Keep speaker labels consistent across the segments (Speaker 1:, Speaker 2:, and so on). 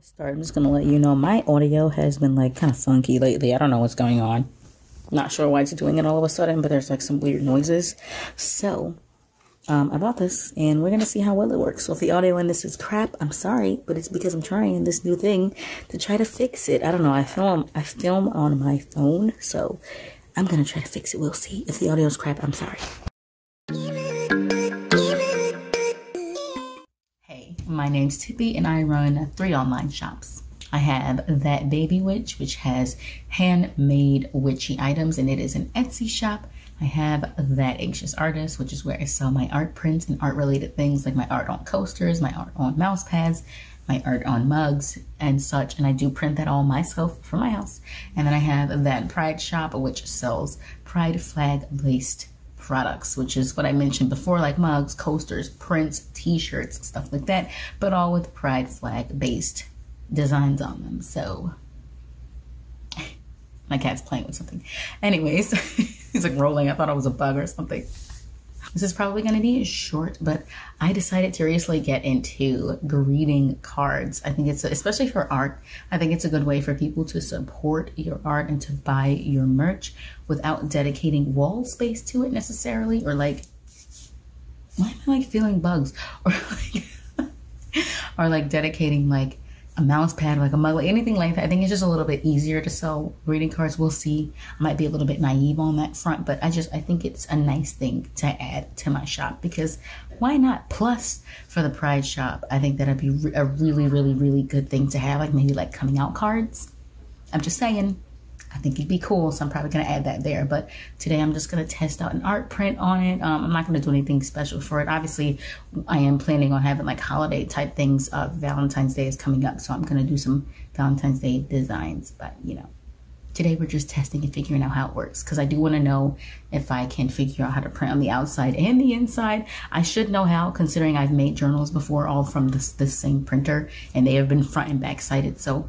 Speaker 1: Start. I'm just gonna let you know my audio has been like kind of funky lately. I don't know what's going on. Not sure why it's doing it all of a sudden, but there's like some weird noises. So I bought this and we're gonna see how well it works. So if the audio in this is crap, I'm sorry, but it's because I'm trying this new thing to try to fix it. I don't know. I film on my phone, so I'm gonna try to fix it. We'll see. If the audio is crap, I'm sorry. My name's Tippy and I run 3 online shops. I have That Baby Witch, which has handmade witchy items, and it is an Etsy shop. I have That Anxious Artist, which is where I sell my art prints and art related things like my art on coasters, my art on mouse pads, my art on mugs and such, and I do print that all myself for my house. And then I have That Pride Shop, which sells pride flag based products, which is what I mentioned before, like mugs, coasters, prints, t-shirts, stuff like that, but all with pride flag based designs on them. So my cat's playing with something. Anyways, he's like rolling. I thought it was a bug or something. This is probably going to be short, but I decided to seriously get into greeting cards. I think it's, especially for art, I think it's a good way for people to support your art and to buy your merch without dedicating wall space to it necessarily, or like, why am I like feeling bugs? Or like, or like dedicating like a mouse pad, like a mug, like anything like that. I think it's just a little bit easier to sell greeting cards. We'll see. I might be a little bit naive on that front, but I think it's a nice thing to add to my shop, because why not? Plus, for the Pride shop, I think that'd be a really, really, really good thing to have, like maybe like coming out cards. I'm just saying, I think it'd be cool, so I'm probably gonna add that there. But today I'm just gonna test out an art print on it. I'm not gonna do anything special for it. Obviously, I am planning on having like holiday type things. Valentine's Day is coming up, so I'm gonna do some Valentine's Day designs. But you know, today we're just testing and figuring out how it works, because I do want to know if I can figure out how to print on the outside and the inside. I should know how, considering I've made journals before, all from this same printer, and they have been front and back sided. So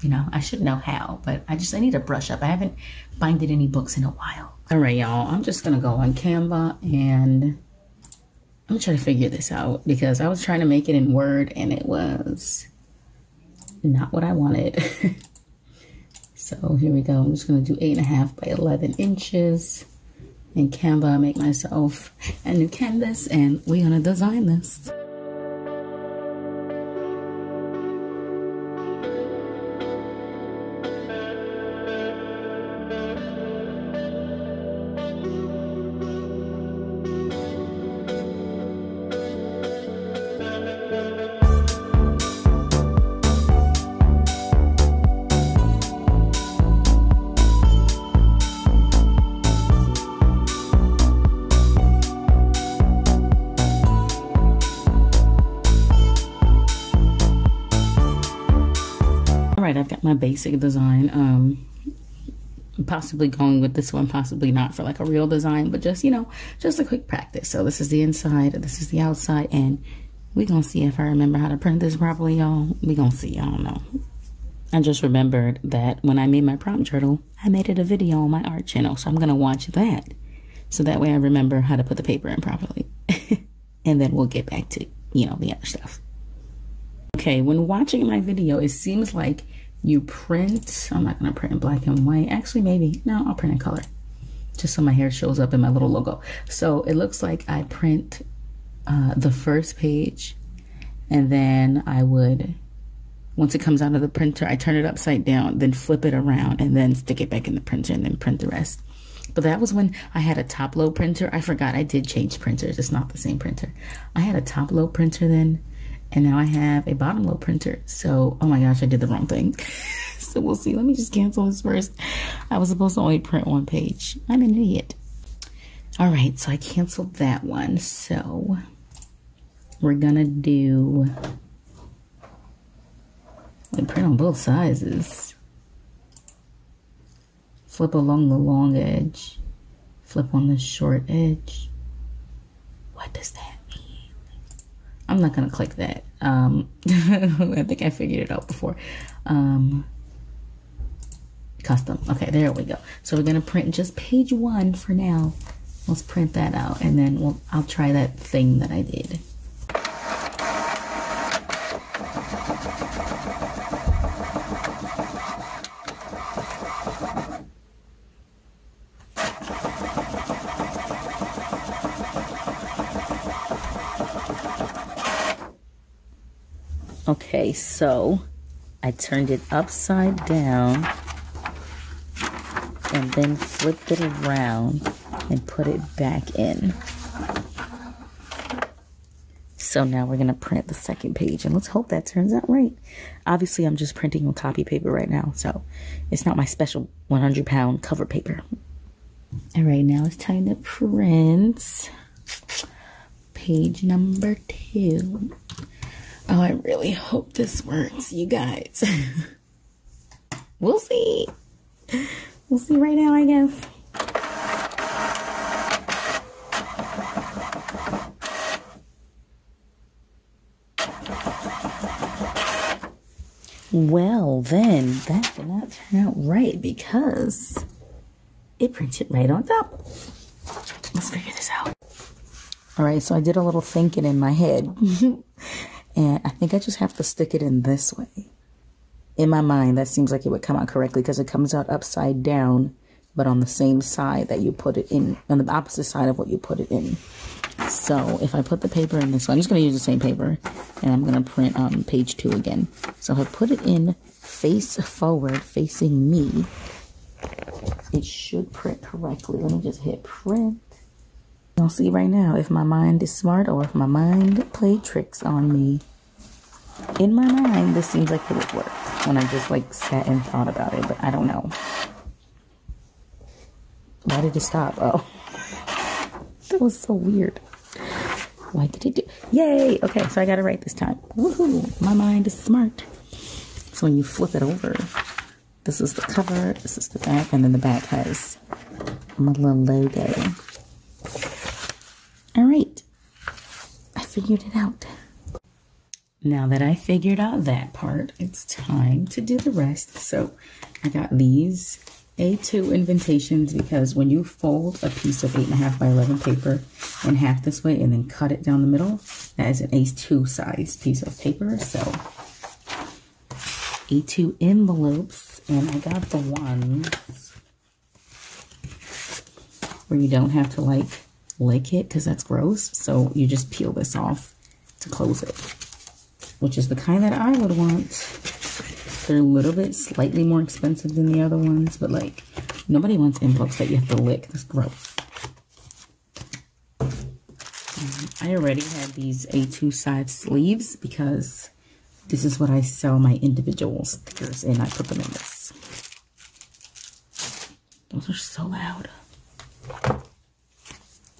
Speaker 1: you know, I should know how, but I need to brush up. I haven't binded any books in a while. All right, y'all, I'm just gonna go on Canva and I'm gonna try to figure this out, because I was trying to make it in Word and it was not what I wanted. So here we go. I'm just gonna do 8.5 by 11 inches in Canva, make myself a new canvas, and we're gonna design this. I've got my basic design. Possibly going with this one, possibly not for like a real design, but just, you know, just a quick practice. So this is the inside, this is the outside, and we're gonna see if I remember how to print this properly, y'all. We're gonna see. I don't know. I just remembered that when I made my prompt journal, I made it a video on my art channel, so I'm gonna watch that, so that way I remember how to put the paper in properly. And then we'll get back to, you know, the other stuff. Okay, when watching my video, it seems like you print, I'm not gonna print in black and white. Actually, maybe, no, I'll print in color, just so my hair shows up in my little logo. So it looks like I print the first page, and then I would, once it comes out of the printer, I turn it upside down, then flip it around, and then stick it back in the printer, and then print the rest. But that was when I had a top-load printer. I forgot I did change printers. It's not the same printer. I had a top-load printer then, and now I have a bottom load printer. So, oh my gosh, I did the wrong thing. So we'll see. Let me just cancel this first. I was supposed to only print one page. I'm an idiot. All right, so I canceled that one. So we're gonna do, like, print on both sizes. Flip along the long edge. Flip on the short edge. What does that mean? I'm not gonna click that. I think I figured it out before. Custom. Okay, there we go. So we're gonna print just page 1 for now. Let's print that out, and then I'll try that thing that I did. Okay, so I turned it upside down and then flipped it around and put it back in. So now we're going to print the second page, and let's hope that turns out right. Obviously, I'm just printing on copy paper right now, so it's not my special 100-pound cover paper. All right, now it's time to print page number 2. Oh, I really hope this works, you guys. We'll see. We'll see right now, I guess. Well, then, that did not turn out right because it printed right on top. Let's figure this out. All right, so I did a little thinking in my head. And I think I just have to stick it in this way. In my mind, that seems like it would come out correctly because it comes out upside down, but on the same side that you put it in, on the opposite side of what you put it in. So if I put the paper in this one, I'm just going to use the same paper, and I'm going to print page 2 again. So if I put it in face forward, facing me, it should print correctly. Let me just hit print. You'll see right now if my mind is smart or if my mind played tricks on me. In my mind, this seems like it would work when I just like sat and thought about it, but I don't know. Why did it stop? Oh, that was so weird. Why did it do? Yay! Okay, so I got it right this time. Woohoo! My mind is smart. So when you flip it over, this is the cover, this is the back, and then the back has my little logo. All right, I figured it out. Now that I figured out that part, it's time to do the rest. So I got these A2 indentations because when you fold a piece of 8.5 by 11 paper in half this way and then cut it down the middle, that is an A2 size piece of paper. So A2 envelopes, and I got the ones where you don't have to like lick it because that's gross. So you just peel this off to close it, which is the kind that I would want. They're a little bit slightly more expensive than the other ones, but like nobody wants envelopes that you have to lick. That's gross. I already have these A2 side sleeves because this is what I sell my individual stickers in. I put them in this. Those are so loud.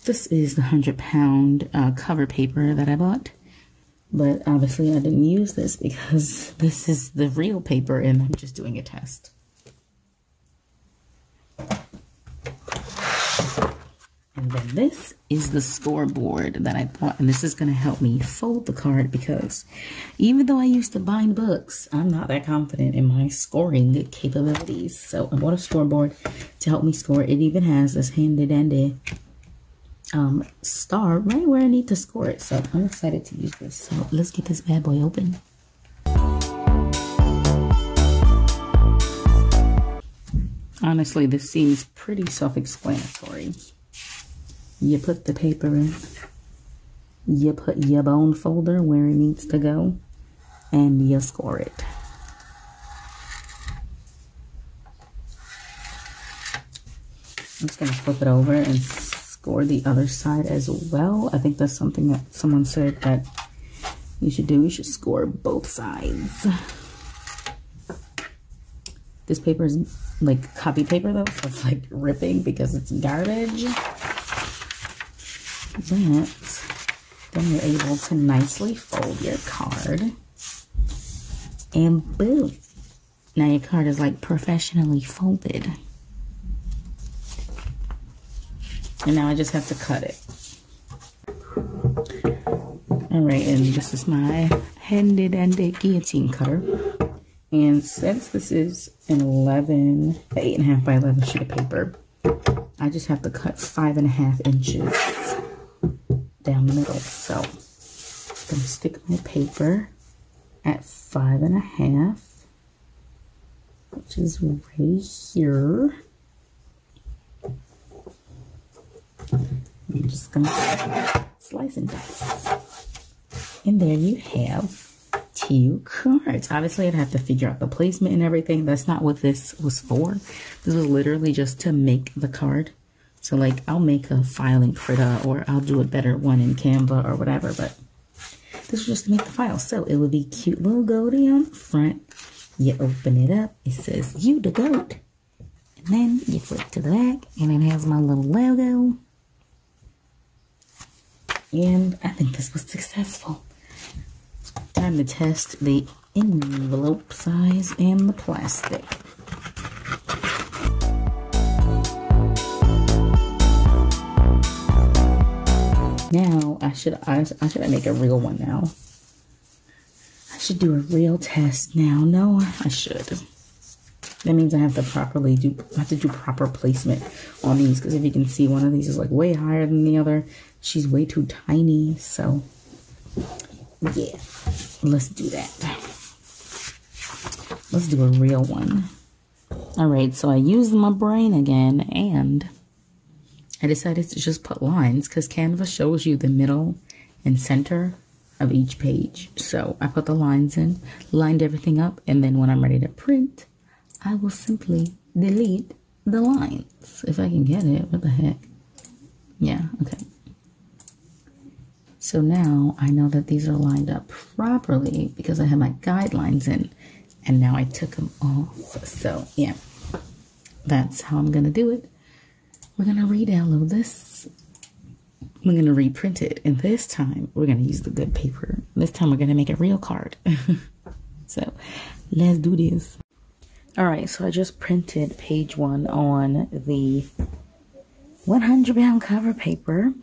Speaker 1: This is the 100-pound cover paper that I bought. But obviously I didn't use this because this is the real paper and I'm just doing a test. And then this is the scoreboard that I bought, and this is going to help me fold the card because even though I used to bind books, I'm not that confident in my scoring capabilities. So I bought a scoreboard to help me score. It even has this handy dandy star right where I need to score it. So I'm excited to use this. So let's get this bad boy open. Honestly, this seems pretty self-explanatory. You put the paper in, you put your bone folder where it needs to go, and you score it. I'm just gonna flip it over and score the other side as well. I think that's something that someone said that you should do. You should score both sides. This paper is like copy paper though, so it's like ripping because it's garbage. But then you're able to nicely fold your card. And boom. Now your card is like professionally folded. And now I just have to cut it. Alright, and this is my handy dandy guillotine cutter. And since this is an 8.5 by 11 sheet of paper, I just have to cut 5.5 inches down the middle. So I'm gonna stick my paper at 5.5, which is right here. I'm just gonna slice and dice. And there you have 2 cards. Obviously, I'd have to figure out the placement and everything. That's not what this was for. This was literally just to make the card. So, like, I'll make a file in Krita, or I'll do a better one in Canva or whatever, but this was just to make the file. So, it would be cute little goatee on the front. You open it up. It says, "You the goat." And then you flip to the back, and it has my little logo. And I think this was successful. Time to test the envelope size and the plastic. Now, I should make a real one now. I should do a real test now. No, I should. That means I have to do proper placement on these, because if you can see, one of these is like way higher than the other. She's way too tiny, so yeah, let's do that. Let's do a real one. All right, so I used my brain again, and I decided to just put lines, because Canva shows you the middle and center of each page. So I put the lines in, lined everything up, and then when I'm ready to print, I will simply delete the lines. If I can get it, what the heck? Yeah, okay. So now I know that these are lined up properly because I have my guidelines in, and now I took them off. So yeah, that's how I'm gonna do it. We're gonna re-download this. We're gonna reprint it, and this time we're gonna use the good paper. This time we're gonna make a real card. So let's do this. All right, so I just printed page 1 on the 100-pound cover paper,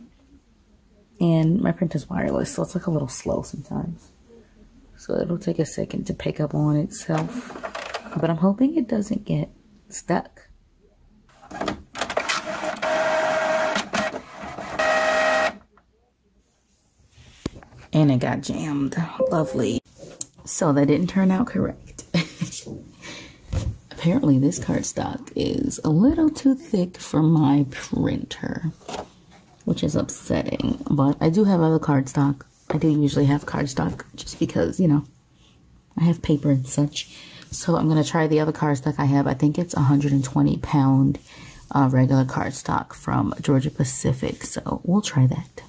Speaker 1: and my print is wireless, so it's like a little slow sometimes. So it'll take a second to pick up on itself, but I'm hoping it doesn't get stuck. And it got jammed. Lovely. So that didn't turn out correct. Apparently this cardstock is a little too thick for my printer, which is upsetting. But I do have other cardstock. I do usually have cardstock just because, you know, I have paper and such. So I'm going to try the other cardstock I have. I think it's 120-pound regular cardstock from Georgia Pacific. So we'll try that.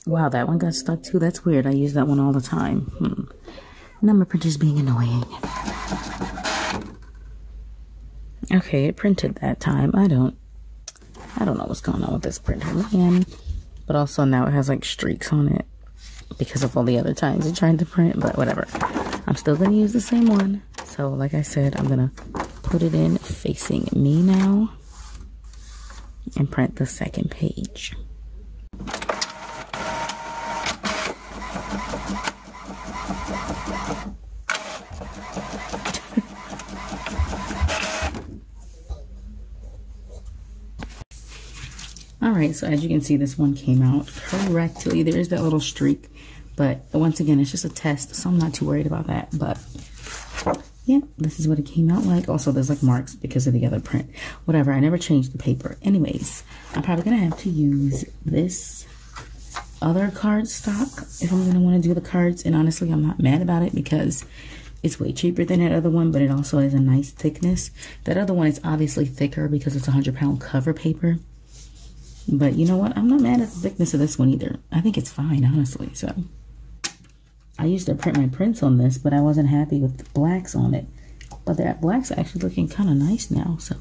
Speaker 1: Wow, that one got stuck too. That's weird. I use that one all the time. Number printer's being annoying. Okay, it printed that time. I don't know what's going on with this printer, man. But also now it has like streaks on it because of all the other times it tried to print, but whatever. I'm still gonna use the same one. So like I said, I'm gonna put it in facing me now and print the second page. Alright, so as you can see, this one came out correctly. There is that little streak, but once again, it's just a test, so I'm not too worried about that. But yeah, this is what it came out like. Also, there's like marks because of the other print. Whatever, I never changed the paper. Anyways, I'm probably gonna have to use this other cardstock if I'm gonna want to do the cards. And honestly, I'm not mad about it because it's way cheaper than that other one, but it also has a nice thickness. That other one is obviously thicker because it's 100-pound cover paper. But you know what? I'm not mad at the thickness of this one either. I think it's fine, honestly. So I used to print my prints on this, but I wasn't happy with the blacks on it. But that black's actually looking kind of nice now. So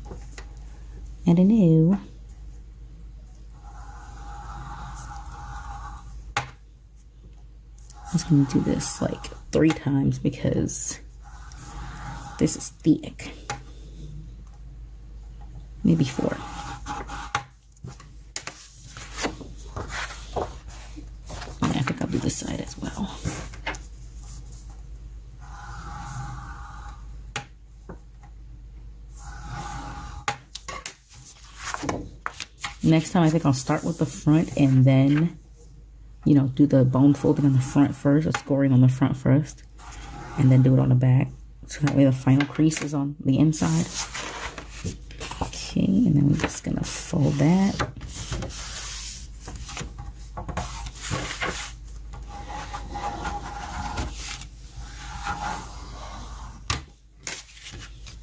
Speaker 1: I don't know. I'm just going to do this like 3 times because this is thick. Maybe 4. I think I'll do this side as well. Next time I think I'll start with the front and then, you know, do the bone folding on the front first, or scoring on the front first, and then do it on the back. So that way the final crease is on the inside. Okay, and then we're just gonna fold that.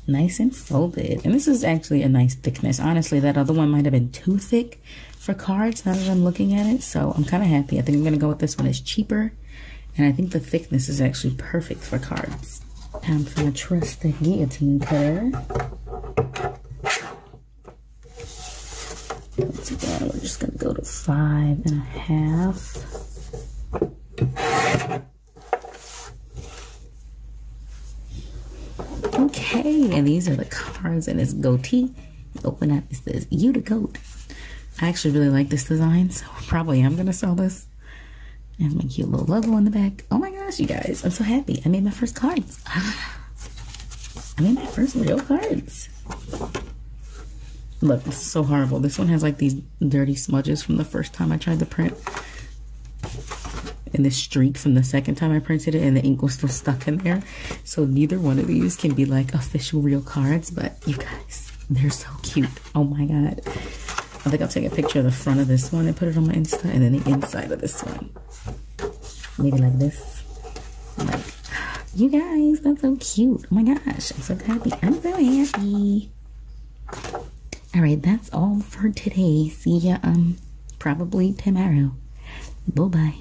Speaker 1: Nice and folded. And this is actually a nice thickness. Honestly, that other one might have been too thick for cards now that I'm looking at it. So I'm kind of happy. I think I'm going to go with this one. It's cheaper. And I think the thickness is actually perfect for cards. Time for my trusty guillotine cutter. Once again, we're just going to go to 5.5. Okay, and these are the cards in this goatee. Open up, it says, "You the goat." I actually really like this design, so probably am going to sell this. And my cute little logo on the back. Oh my gosh, you guys, I'm so happy. I made my first cards. I made my first real cards. Look, this is so horrible. This one has like these dirty smudges from the first time I tried to print. And this streak from the second time I printed it, and the ink was still stuck in there. So neither one of these can be like official real cards, but you guys, they're so cute. Oh my God. I think I'll take a picture of the front of this one and put it on my Insta, and then the inside of this one. Maybe like this. Like, you guys, that's so cute. Oh my gosh, I'm so happy. I'm so happy. All right, that's all for today. See ya probably tomorrow. Bye-bye.